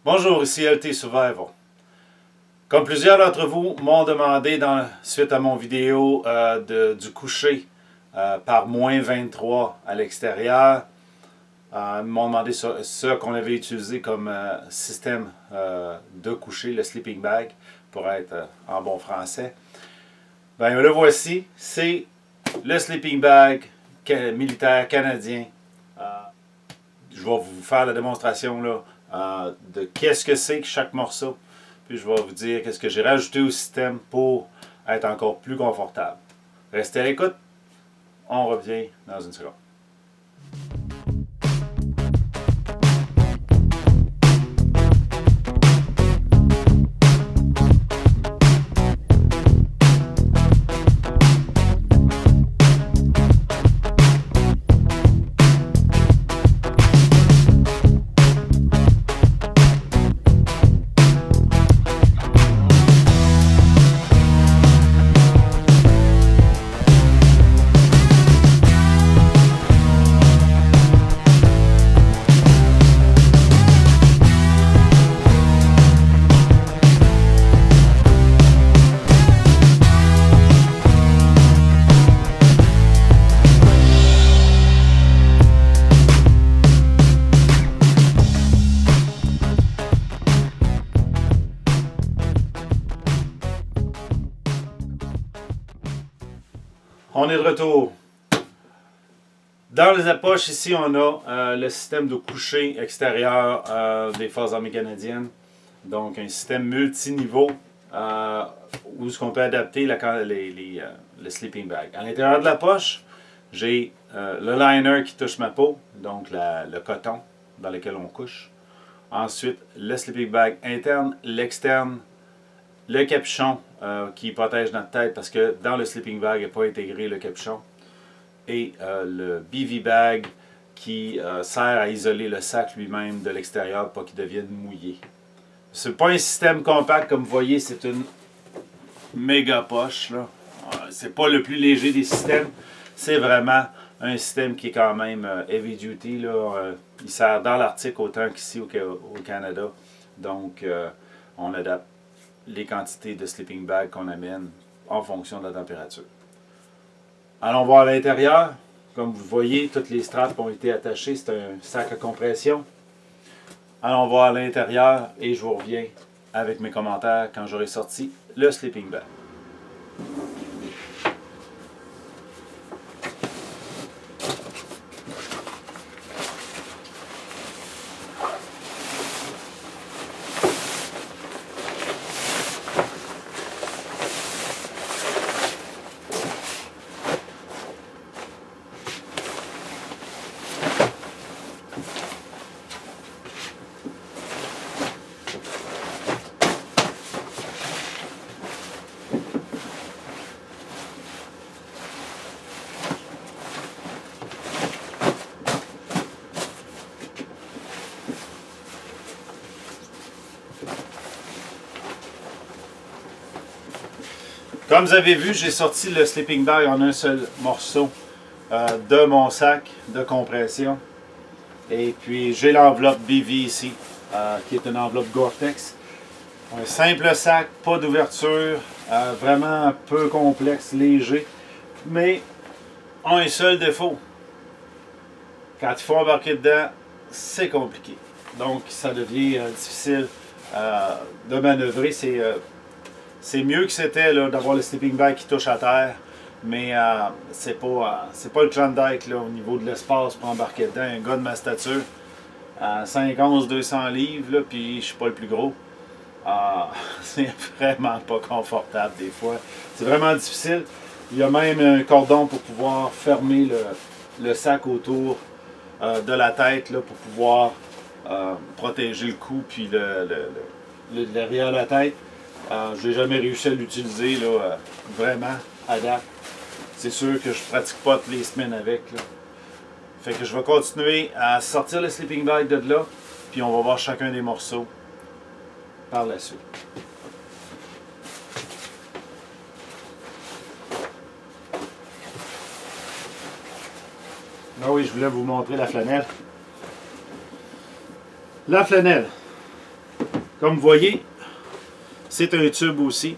Bonjour, ici LT Survival. Comme plusieurs d'entre vous m'ont demandé suite à mon vidéo du coucher par moins 23 à l'extérieur, ils m'ont demandé ce qu'on avait utilisé comme système de coucher, le sleeping bag, pour être en bon français. Ben, le voici, c'est le sleeping bag militaire canadien. Je vais vous faire la démonstration là, de qu'est-ce que c'est que chaque morceau. Puis je vais vous dire qu'est-ce que j'ai rajouté au système pour être encore plus confortable. Restez à l'écoute. On revient dans une seconde. On est de retour. Dans les poches ici, on a le système de coucher extérieur des Forces armées canadiennes. Donc un système multiniveau où on peut adapter le sleeping bag. À l'intérieur de la poche, j'ai le liner qui touche ma peau, donc le coton dans lequel on couche. Ensuite, le sleeping bag interne, l'externe, le capuchon qui protège notre tête parce que dans le sleeping bag n'est pas intégré le capuchon. Et le BV bag qui sert à isoler le sac lui-même de l'extérieur pour pas qu'il devienne mouillé. C'est pas un système compact comme vous voyez, c'est une méga poche. C'est pas le plus léger des systèmes. C'est vraiment un système qui est quand même heavy duty. Là. Il sert dans l'Arctique autant qu'ici au Canada. Donc on adapte les quantités de sleeping bag qu'on amène en fonction de la température. Allons voir à l'intérieur. Comme vous voyez, toutes les straps ont été attachées. C'est un sac à compression. Allons voir à l'intérieur et je vous reviens avec mes commentaires quand j'aurai sorti le sleeping bag. Comme vous avez vu, j'ai sorti le sleeping bag en un seul morceau de mon sac de compression. Et puis j'ai l'enveloppe BV ici, qui est une enveloppe Gore-Tex. Un simple sac, pas d'ouverture, vraiment peu complexe, léger. Mais un seul défaut. Quand il faut embarquer dedans, c'est compliqué. Donc ça devient difficile de manœuvrer. C'est mieux que c'était d'avoir le sleeping bag qui touche à terre, mais c'est pas le Klondike là, au niveau de l'espace pour embarquer dedans. Un gars de ma stature, 5'11", 200 livres, là, puis je suis pas le plus gros. C'est vraiment pas confortable des fois. C'est vraiment difficile. Il y a même un cordon pour pouvoir fermer le sac autour de la tête là, pour pouvoir protéger le cou puis derrière la tête. Je n'ai jamais réussi à l'utiliser vraiment à date. C'est sûr que je ne pratique pas toutes les semaines avec. Là. Fait que je vais continuer à sortir le sleeping bag de là, puis on va voir chacun des morceaux par la suite. Ah oui, je voulais vous montrer la flanelle. La flanelle. Comme vous voyez, c'est un tube aussi.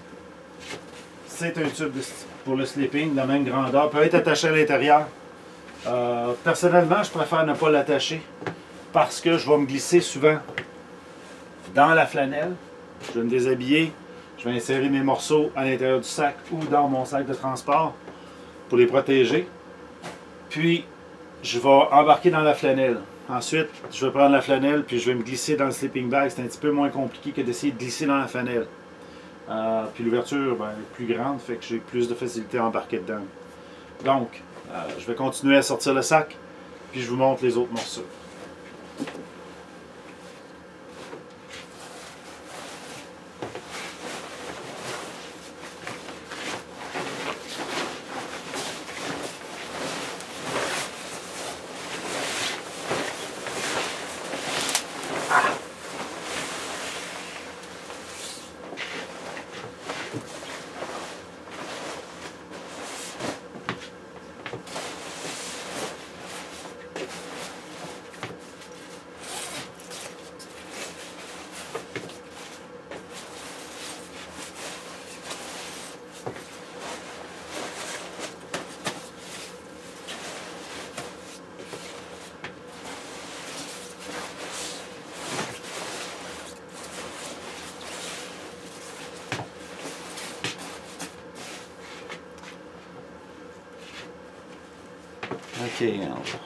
C'est un tube pour le sleeping de la même grandeur. Peut être attaché à l'intérieur. Personnellement, je préfère ne pas l'attacher parce que je vais me glisser souvent dans la flanelle. Je vais me déshabiller. Je vais insérer mes morceaux à l'intérieur du sac ou dans mon sac de transport pour les protéger. Puis, je vais embarquer dans la flanelle. Ensuite, je vais prendre la flanelle puis je vais me glisser dans le sleeping bag. C'est un petit peu moins compliqué que d'essayer de glisser dans la flanelle. Puis l'ouverture est plus grande, fait que j'ai plus de facilité à embarquer dedans. Donc, je vais continuer à sortir le sac, puis je vous montre les autres morceaux.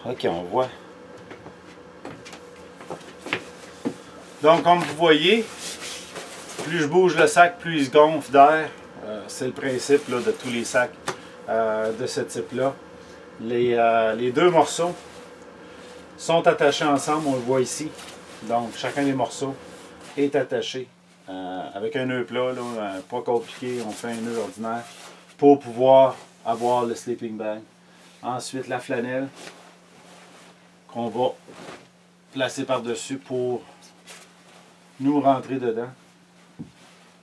OK, on voit. Donc, comme vous voyez, plus je bouge le sac, plus il se gonfle d'air. C'est le principe là, de tous les sacs de ce type-là. Les deux morceaux sont attachés ensemble, on le voit ici. Donc, chacun des morceaux est attaché avec un nœud plat, là, pas compliqué, on fait un nœud ordinaire pour pouvoir avoir le sleeping bag. Ensuite, la flanelle qu'on va placer par-dessus pour nous rentrer dedans.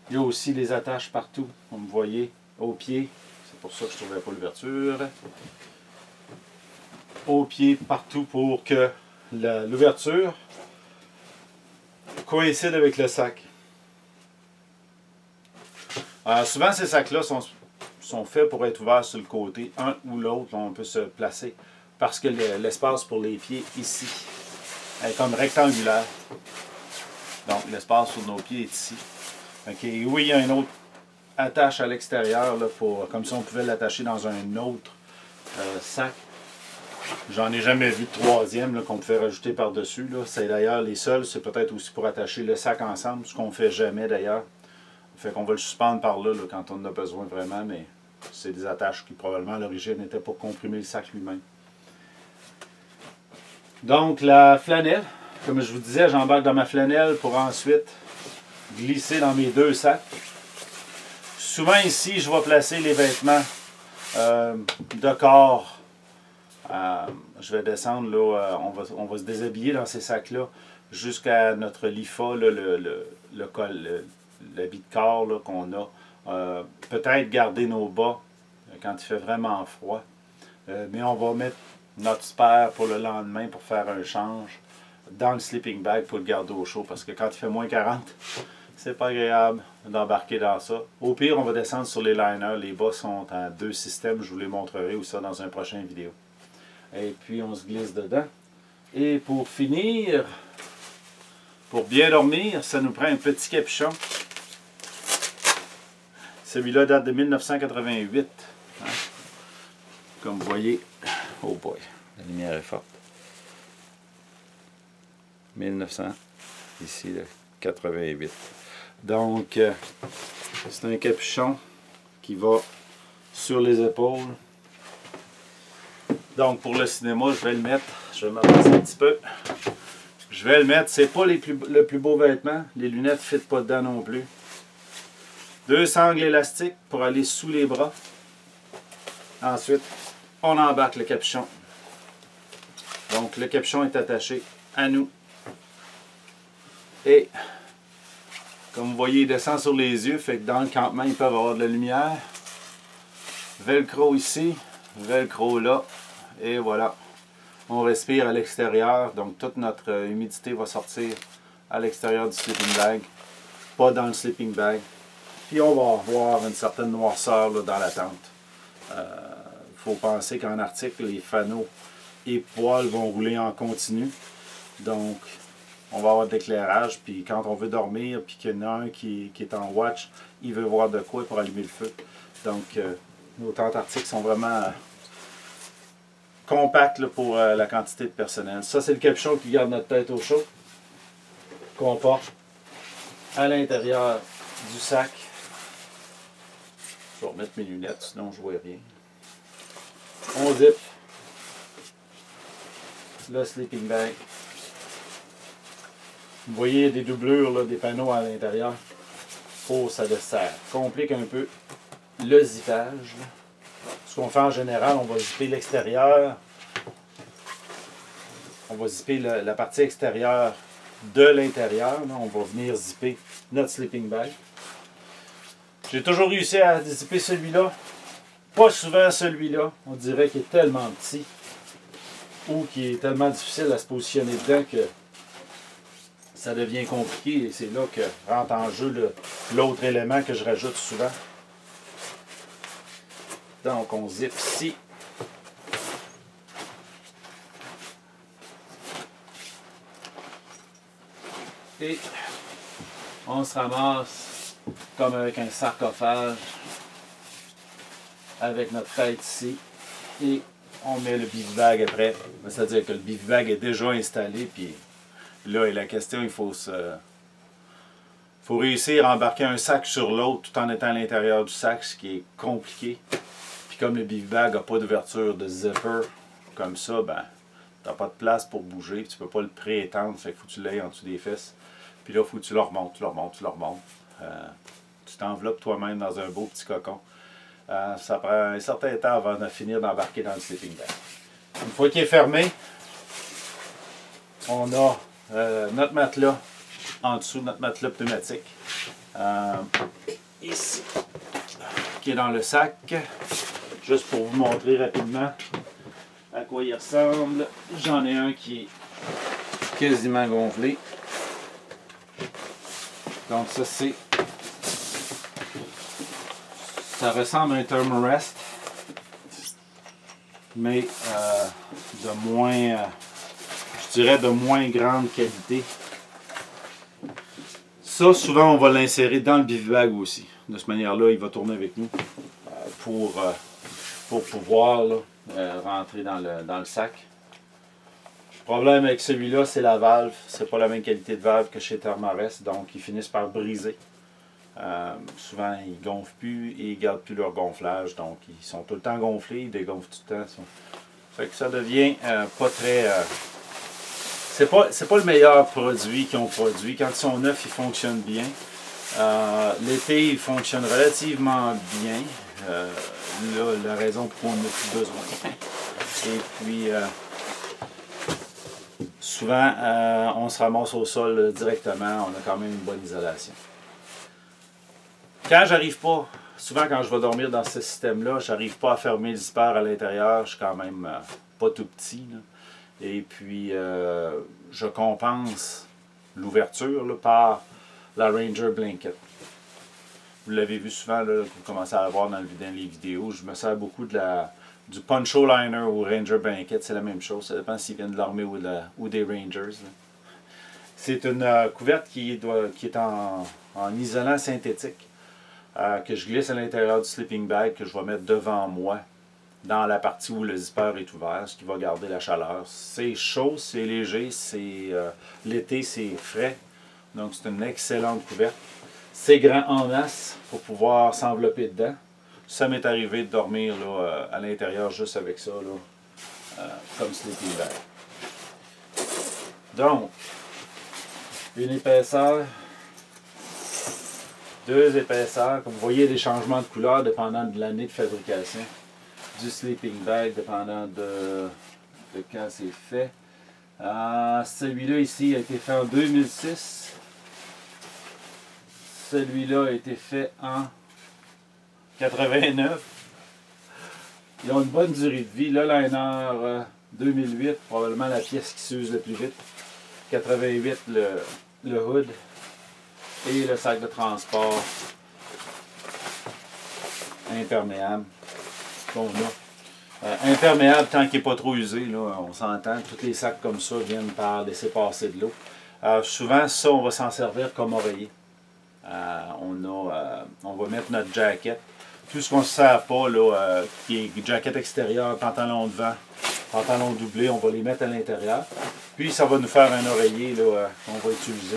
Il y a aussi des attaches partout, comme vous voyez, au pied. C'est pour ça que je ne trouvais pas l'ouverture. Au pied, partout, pour que l'ouverture coïncide avec le sac. Souvent, ces sacs-là sont faits pour être ouverts sur le côté, un ou l'autre, on peut se placer. Parce que l'espace pour les pieds ici est comme rectangulaire. Donc l'espace sur nos pieds est ici. Okay. Oui, il y a une autre attache à l'extérieur, comme si on pouvait l'attacher dans un autre sac. J'en ai jamais vu de troisième qu'on pouvait rajouter par-dessus. C'est d'ailleurs les seuls, c'est peut-être aussi pour attacher le sac ensemble, ce qu'on ne fait jamais d'ailleurs. Fait qu'on va le suspendre par là, quand on en a besoin vraiment, mais c'est des attaches qui probablement à l'origine étaient pour comprimer le sac lui-même. Donc la flanelle, comme je vous disais, j'embarque dans ma flanelle pour ensuite glisser dans mes deux sacs. Souvent ici, je vais placer les vêtements de corps. Je vais descendre, là, on va se déshabiller dans ces sacs-là jusqu'à notre lifa, là, l'habit de corps qu'on a. Peut-être garder nos bas quand il fait vraiment froid. Mais on va mettre notre spare pour le lendemain pour faire un change dans le sleeping bag pour le garder au chaud. Parce que quand il fait moins 40, c'est pas agréable d'embarquer dans ça. Au pire, on va descendre sur les liners. Les bas sont en deux systèmes. Je vous les montrerai ou ça dans une prochaine vidéo. Et puis, on se glisse dedans. Et pour finir, pour bien dormir, ça nous prend un petit capuchon. Celui-là date de 1988. Hein? Comme vous voyez, oh boy, la lumière est forte. 1900, ici, là, 88. Donc, c'est un capuchon qui va sur les épaules. Donc, pour le cinéma, je vais le mettre. Je vais m'avancer un petit peu. Je vais le mettre. C'est pas le plus beau vêtement. Les lunettes ne fitent pas dedans non plus. Deux sangles élastiques pour aller sous les bras. Ensuite, on embarque le capuchon. Donc, le capuchon est attaché à nous. Et, comme vous voyez, il descend sur les yeux. Fait que dans le campement, ils peuvent avoir de la lumière. Velcro ici. Velcro là. Et voilà. On respire à l'extérieur. Donc, toute notre humidité va sortir à l'extérieur du sleeping bag. pas dans le sleeping bag. Puis on va avoir une certaine noirceur là, dans la tente. Il faut penser qu'en Arctique, les fanaux et poêles vont rouler en continu. Donc, on va avoir de l'éclairage. Puis quand on veut dormir, puis qu'il y en a un qui est en watch, il veut voir de quoi pour allumer le feu. Donc, nos tentes arctiques sont vraiment compactes là, pour la quantité de personnel. Ça, c'est le capuchon qui garde notre tête au chaud, qu'on porte à l'intérieur du sac. Je vais remettre mes lunettes, sinon je ne vois rien. On zip le sleeping bag. Vous voyez des doublures, là, des panneaux à l'intérieur. Oh, ça complique un peu le zippage. Ce qu'on fait en général, on va zipper l'extérieur. On va zipper la partie extérieure de l'intérieur. On va venir zipper notre sleeping bag. J'ai toujours réussi à zipper celui-là. Pas souvent celui-là. On dirait qu'il est tellement petit ou qu'il est tellement difficile à se positionner dedans que ça devient compliqué. Et c'est là que rentre en jeu l'autre élément que je rajoute souvent. Donc on zip ici. Et on se ramasse comme avec un sarcophage avec notre tête ici. Et on met le beef bag après. C'est-à-dire que le beef bag est déjà installé. Puis là est la question, il faut réussir à embarquer un sac sur l'autre tout en étant à l'intérieur du sac, ce qui est compliqué. Puis comme le beef bag n'a pas d'ouverture de zipper comme ça, ben tu n'as pas de place pour bouger. Tu ne peux pas le pré-étendre, fait qu'il faut que tu l'aies en dessous des fesses. Puis là, il faut que tu le remontes, tu le remontes, tu le remontes. Tu t'enveloppes toi-même dans un beau petit cocon. Ça prend un certain temps avant de finir d'embarquer dans le sleeping bag. Une fois qu'il est fermé, on a notre matelas en dessous, notre matelas pneumatique. Ici, qui est dans le sac. Juste pour vous montrer rapidement à quoi il ressemble. J'en ai un qui est quasiment gonflé. Donc ça c'est... Ça ressemble à un thermarest, mais de moins, je dirais de moins grande qualité. Ça, souvent, on va l'insérer dans le beef bag aussi. De cette manière-là, il va tourner avec nous pour pouvoir là, rentrer dans le sac. Le problème avec celui-là, c'est la valve. C'est pas la même qualité de valve que chez Thermarest, donc ils finissent par briser. Souvent, ils ne gonflent plus et ils ne gardent plus leur gonflage. Donc, ils sont tout le temps gonflés, ils dégonflent tout le temps. Fait que ça devient pas très... c'est pas le meilleur produit qu'ils ont produit. Quand ils sont neufs, ils fonctionnent bien. L'été, ils fonctionnent relativement bien. Là, la raison pour on n'a plus besoin. Et puis, souvent, on se ramasse au sol directement. On a quand même une bonne isolation. Quand j'arrive pas, souvent quand je vais dormir dans ce système-là, j'arrive pas à fermer le zipper à l'intérieur. Je suis quand même pas tout petit. Là. Et puis, je compense l'ouverture par la Ranger Blanket. Vous l'avez vu souvent, là, vous commencez à le voir dans les vidéos. Je me sers beaucoup du Poncho Liner ou Ranger Blanket. C'est la même chose. Ça dépend s'ils viennent de l'armée ou des Rangers. C'est une couverte qui est en isolant synthétique. Que je glisse à l'intérieur du sleeping bag, que je vais mettre devant moi, dans la partie où le zipper est ouvert, ce qui va garder la chaleur. C'est chaud, c'est léger, l'été c'est frais, donc c'est une excellente couverte. C'est grand en masse pour pouvoir s'envelopper dedans. Ça m'est arrivé de dormir là, à l'intérieur juste avec ça, là, comme sleeping bag. Donc, une épaisseur. 2 épaisseurs, comme vous voyez, des changements de couleur dépendant de l'année de fabrication du sleeping bag, dépendant de quand c'est fait. Celui-là ici a été fait en 2006. Celui-là a été fait en 89. Ils ont une bonne durée de vie. Là, Liner 2008, probablement la pièce qui s'use le plus vite. 88, le hood. Et le sac de transport imperméable qu'on a. Imperméable tant qu'il n'est pas trop usé, là, on s'entend. Tous les sacs comme ça viennent par laisser passer de l'eau. Souvent, ça, on va s'en servir comme oreiller. On va mettre notre jacket. Tout ce qu'on ne se sert pas, là, qui est jacket extérieur, pantalon devant, pantalon doublé, on va les mettre à l'intérieur. Puis ça va nous faire un oreiller qu'on va utiliser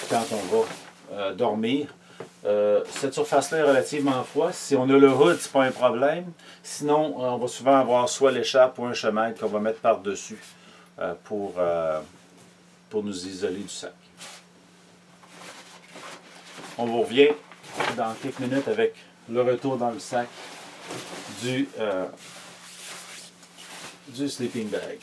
quand on va dormir. Cette surface-là est relativement froide. Si on a le hood, c'est pas un problème. Sinon, on va souvent avoir soit l'écharpe ou un chemin qu'on va mettre par-dessus pour nous isoler du sac. On vous revient dans quelques minutes avec le retour dans le sac du sleeping bag.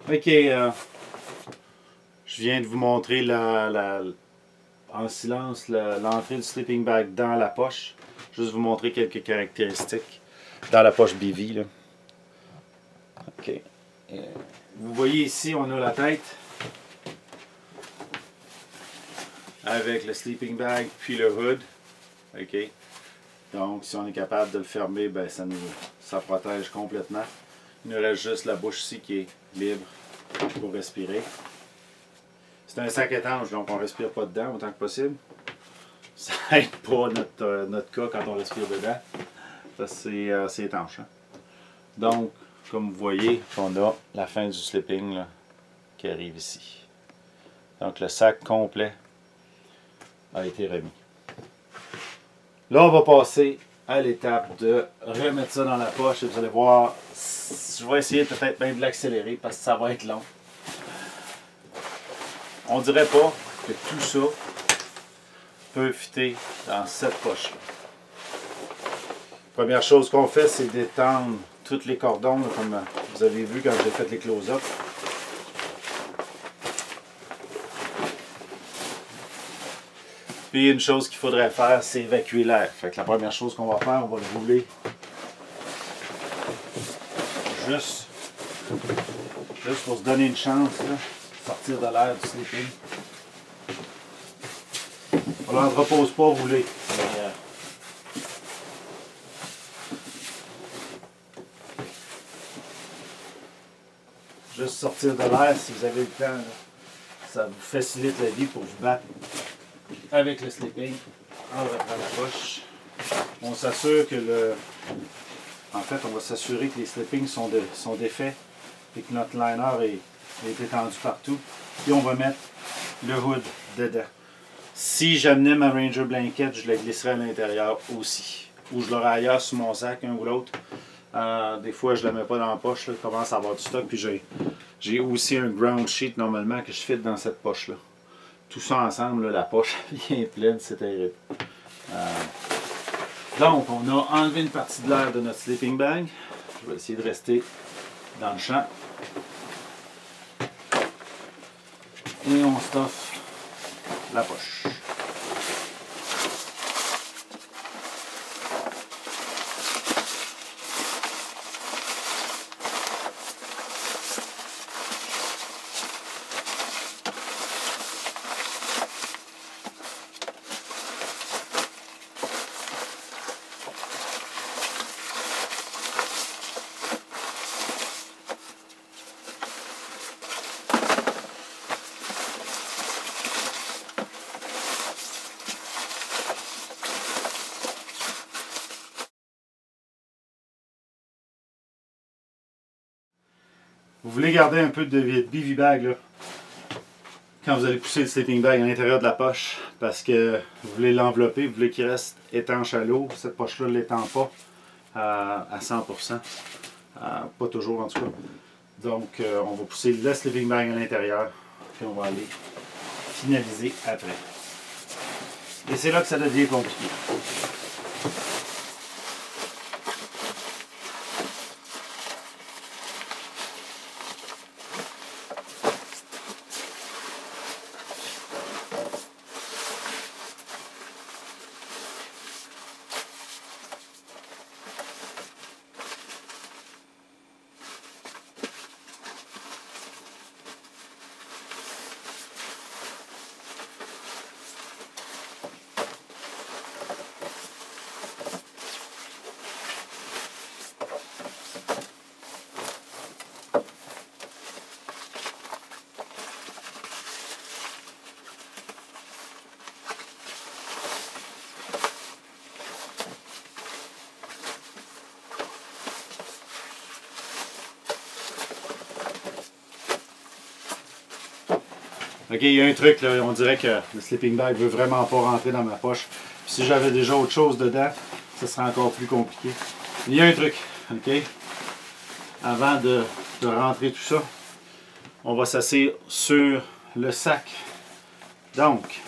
Ok, je viens de vous montrer en silence l'entrée du sleeping bag dans la poche. Juste vous montrer quelques caractéristiques dans la poche BV. Là. Ok. Vous voyez ici, on a la tête avec le sleeping bag puis le hood. Ok. Donc, si on est capable de le fermer, ben, ça protège complètement. Il nous reste juste la bouche ici qui est libre pour respirer. C'est un sac étanche, donc on ne respire pas dedans autant que possible. Ça n'aide pas notre cas quand on respire dedans. C'est étanche. Hein? Donc, comme vous voyez, on a la fin du sleeping là, qui arrive ici. Donc, le sac complet a été remis. Là, on va passer à l'étape de remettre ça dans la poche et vous allez voir, je vais essayer peut-être même de l'accélérer parce que ça va être long. on dirait pas que tout ça peut fitter dans cette poche-là. Première chose qu'on fait, c'est d'étendre tous les cordons, là, comme vous avez vu quand j'ai fait les close-up. Puis une chose qu'il faudrait faire, c'est évacuer l'air. Fait que la première chose qu'on va faire, on va le rouler juste pour se donner une chance, là, sortir de l'air du sleeping. On ne repose pas rouler. Juste sortir de l'air si vous avez le temps. Là. Ça vous facilite la vie pour vous battre avec le sleeping. On reprend la poche. On s'assure que le... En fait, on va s'assurer que les sleepings sont défaits et que notre liner est étendu partout. Puis on va mettre le hood dedans. Si j'amenais ma Ranger Blanket, je la glisserais à l'intérieur aussi. Ou je l'aurais ailleurs sous mon sac, un ou l'autre. Des fois, je ne la mets pas dans la poche. Là, je commence à avoir du stock. Puis j'ai aussi un ground sheet normalement que je fit dans cette poche-là. Tout ça ensemble, là, la poche bien pleine, c'est terrible. Donc, on a enlevé une partie de l'air de notre sleeping bag. Je vais essayer de rester dans le champ. Et on stuffe la poche. Vous voulez garder un peu de bivy bag là, quand vous allez pousser le sleeping bag à l'intérieur de la poche parce que vous voulez l'envelopper, vous voulez qu'il reste étanche à l'eau. Cette poche-là ne l'étend pas à 100%. Pas toujours en tout cas. Donc on va pousser le sleeping bag à l'intérieur puis on va aller finaliser après. Et c'est là que ça devient compliqué. Ok, il y a un truc, là, on dirait que le sleeping bag veut vraiment pas rentrer dans ma poche. Puis si j'avais déjà autre chose dedans, ce serait encore plus compliqué. Il y a un truc, ok? Avant de rentrer tout ça, on va s'asseoir sur le sac. Donc,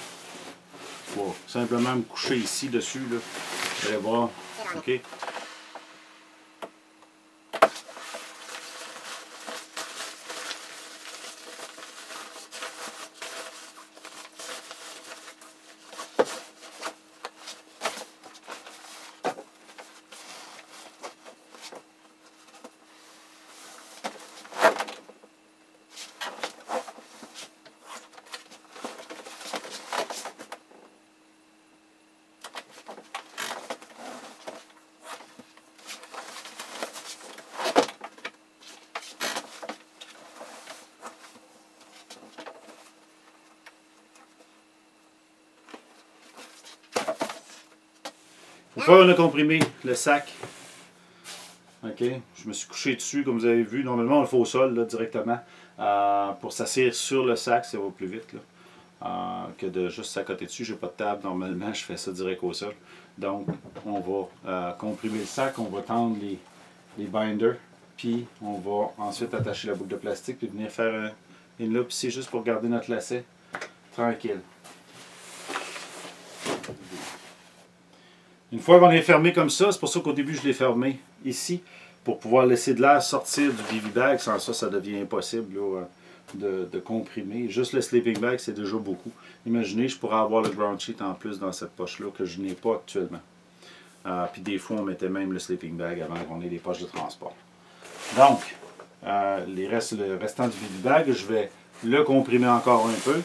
je vais simplement me coucher ici dessus, là. Vous allez voir, ok? Une fois qu'on a comprimé le sac, ok, je me suis couché dessus comme vous avez vu. Normalement on le fait au sol là, directement. Pour s'asseoir sur le sac, ça va plus vite là, que de juste s'accoter dessus. J'ai pas de table normalement, je fais ça direct au sol. Donc on va comprimer le sac, on va tendre les binders, puis on va ensuite attacher la boucle de plastique puis venir faire une loupe ici juste pour garder notre lacet tranquille. Une fois qu'on est fermé comme ça, c'est pour ça qu'au début je l'ai fermé ici, pour pouvoir laisser de l'air sortir du DV bag. Sans ça, ça devient impossible là, de comprimer. Juste le sleeping bag, c'est déjà beaucoup. Imaginez, je pourrais avoir le ground sheet en plus dans cette poche-là que je n'ai pas actuellement. Puis des fois, on mettait même le sleeping bag avant qu'on ait des poches de transport. Donc, le restant du DV bag, je vais le comprimer encore un peu.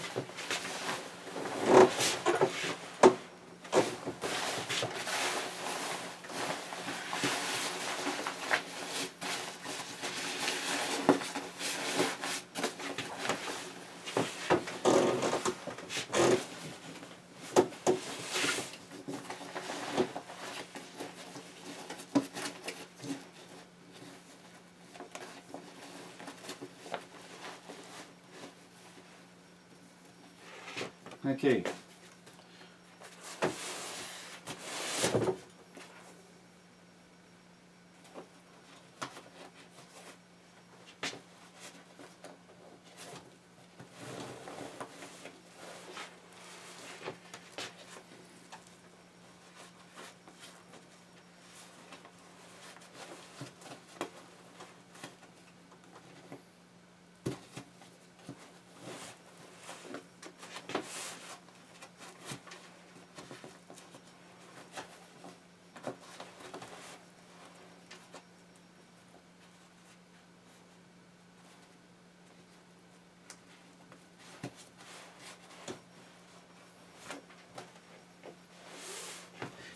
OK.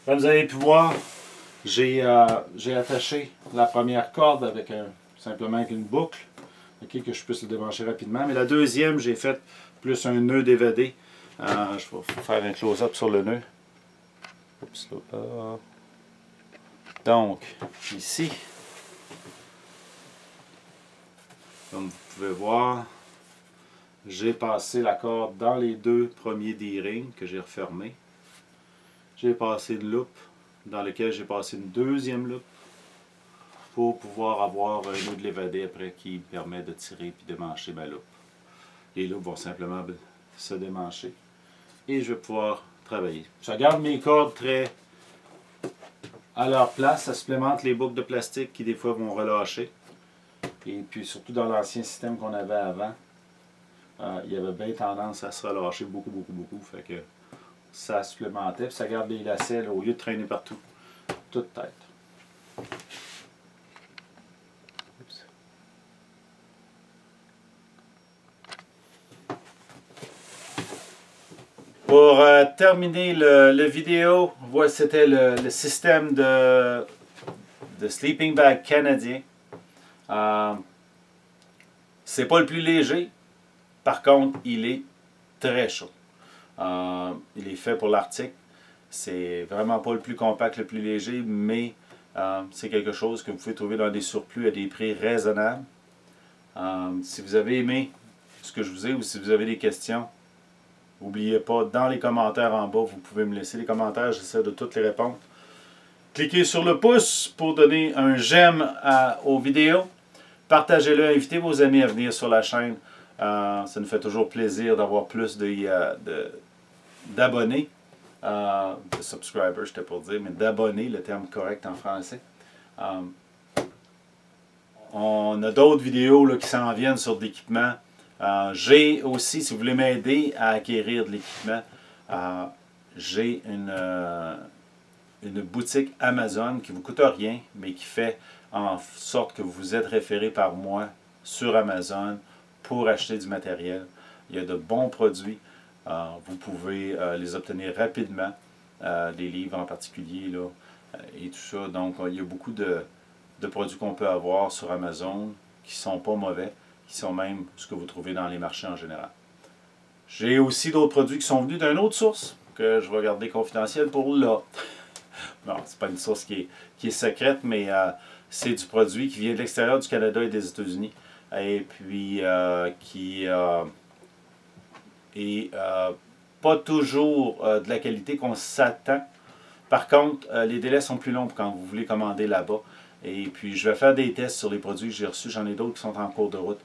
Comme vous avez pu voir, j'ai attaché la première corde avec simplement avec une boucle, okay, que je puisse le débrancher rapidement. Mais la deuxième, j'ai fait plus un nœud DVD. Je vais faire un close-up sur le nœud. Oups, là. Donc, ici, comme vous pouvez voir, j'ai passé la corde dans les deux premiers D-rings que j'ai refermés. J'ai passé une loupe dans lequel j'ai passé une deuxième loupe pour pouvoir avoir un nœud de l'évadé après qui me permet de tirer et démancher ma loupe. Les loupes vont simplement se démancher et je vais pouvoir travailler. Je garde mes cordes très à leur place. Ça supplémente les boucles de plastique qui des fois vont relâcher. Et puis surtout dans l'ancien système qu'on avait avant, il y avait bien tendance à se relâcher beaucoup. Fait que ça supplémentait, puis ça garde les lacets là, au lieu de traîner partout. Toute tête. Oups. Pour terminer le vidéo, voilà, c'était le système de sleeping bag canadien. C'est pas le plus léger, par contre, il est très chaud. Il est fait pour l'Arctique. C'est vraiment pas le plus compact, le plus léger, mais c'est quelque chose que vous pouvez trouver dans des surplus à des prix raisonnables. Si vous avez aimé ce que je vous ai ou si vous avez des questions, n'oubliez pas, dans les commentaires en bas, vous pouvez me laisser les commentaires, j'essaie de toutes les répondre. Cliquez sur le pouce pour donner un j'aime aux vidéos. Partagez-le, invitez vos amis à venir sur la chaîne. Ça nous fait toujours plaisir d'avoir plus d'abonnés. De subscribers, j'étais pour dire, mais d'abonnés, le terme correct en français. On a d'autres vidéos là, qui s'en viennent sur l'équipement. J'ai aussi, si vous voulez m'aider à acquérir de l'équipement, j'ai une boutique Amazon qui ne vous coûte rien, mais qui fait en sorte que vous êtes référé par moi sur Amazon pour acheter du matériel. Il y a de bons produits. Vous pouvez les obtenir rapidement, les livres en particulier là, et tout ça. Donc, il y a beaucoup de produits qu'on peut avoir sur Amazon qui ne sont pas mauvais, qui sont même ce que vous trouvez dans les marchés en général. J'ai aussi d'autres produits qui sont venus d'une autre source que je vais garder confidentielle pour là. Non, c'est pas une source qui est secrète, mais c'est du produit qui vient de l'extérieur du Canada et des États-Unis. Et puis, qui est pas toujours de la qualité qu'on s'attend. Par contre, les délais sont plus longs quand vous voulez commander là-bas. Et puis, je vais faire des tests sur les produits que j'ai reçus. J'en ai d'autres qui sont en cours de route.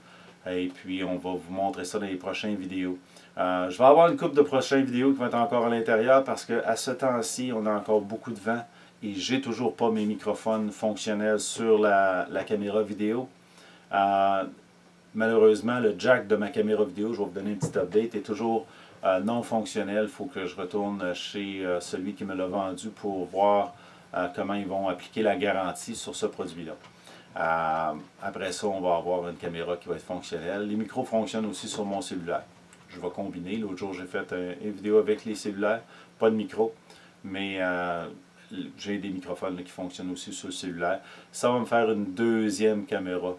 Et puis, on va vous montrer ça dans les prochaines vidéos. Je vais avoir une couple de prochaines vidéos qui vont être encore à l'intérieur parce qu'à ce temps-ci, on a encore beaucoup de vent et j'ai toujours pas mes microphones fonctionnels sur la caméra vidéo. Malheureusement, le jack de ma caméra vidéo, je vais vous donner un petit update, est toujours non fonctionnel. Il faut que je retourne chez celui qui me l'a vendu pour voir comment ils vont appliquer la garantie sur ce produit-là. Après ça, on va avoir une caméra qui va être fonctionnelle. Les micros fonctionnent aussi sur mon cellulaire. Je vais combiner. L'autre jour, j'ai fait une vidéo avec les cellulaires, pas de micro, mais j'ai des microphones là, qui fonctionnent aussi sur le cellulaire. Ça va me faire une deuxième caméra.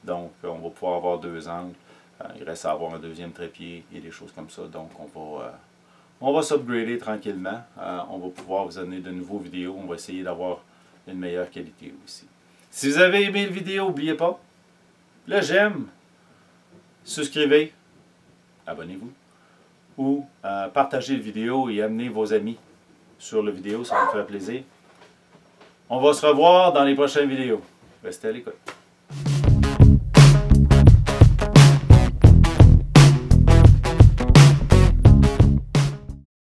Donc, on va pouvoir avoir deux angles. Il reste à avoir un deuxième trépied et des choses comme ça. Donc, on va s'upgrader tranquillement. On va pouvoir vous amener de nouveaux vidéos. On va essayer d'avoir une meilleure qualité aussi. Si vous avez aimé la vidéo, n'oubliez pas, le j'aime, souscrivez, abonnez-vous, ou partagez la vidéo et amenez vos amis sur la vidéo, ça va me faire plaisir. On va se revoir dans les prochaines vidéos. Restez à l'écoute.